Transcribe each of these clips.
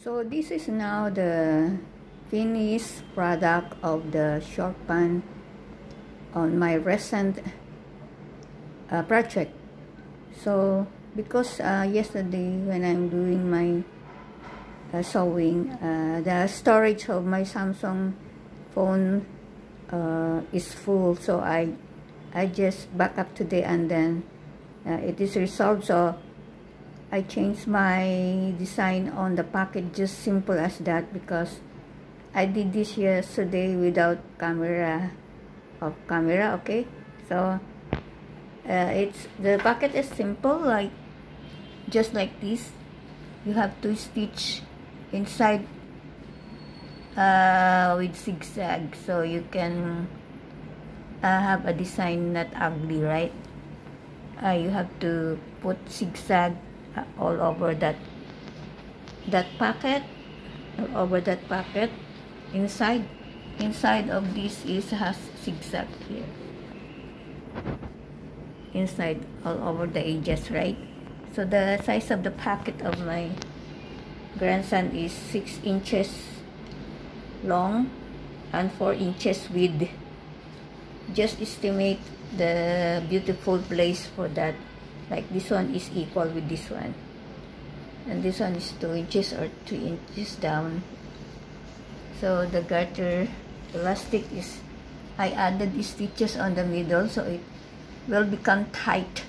So this is now the finished product of the short pant on my recent project. So because yesterday when I'm doing my sewing, the storage of my Samsung phone is full, so I just back up today, and then it is resolved. So I changed my design on the packet, just simple as that, because I did this yesterday without camera. Okay, so it's the packet is simple, like just like this. You have to stitch inside with zigzag, so you can have a design not ugly, right? You have to put zigzag all over that packet, inside of this has zigzag here, inside all over the edges, right? So the size of the packet of my grandson is 6 inches long and 4 inches width. Just estimate the beautiful place for that. Like this one is equal with this one, and this one is 2 inches or 3 inches down. So the garter elastic is, I added these stitches on the middle, so it will become tight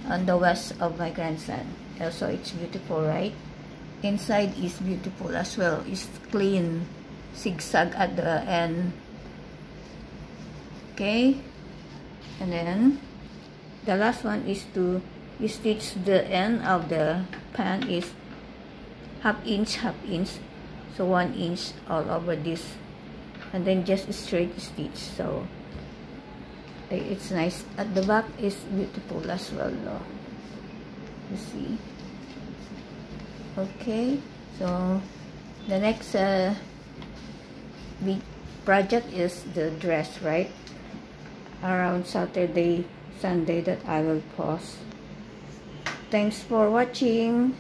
on the waist of my grandson. Also, it's beautiful, right? Inside is beautiful as well. It's clean, zigzag at the end. Okay, and then the last one is to stitch the end of the pant is half inch, so 1 inch all over this, and then just straight stitch. So it's nice. At the back is beautiful as well, no? You see. Okay, so the next big project is the dress, right? Around Saturday, Sunday, that I will post. Thanks for watching.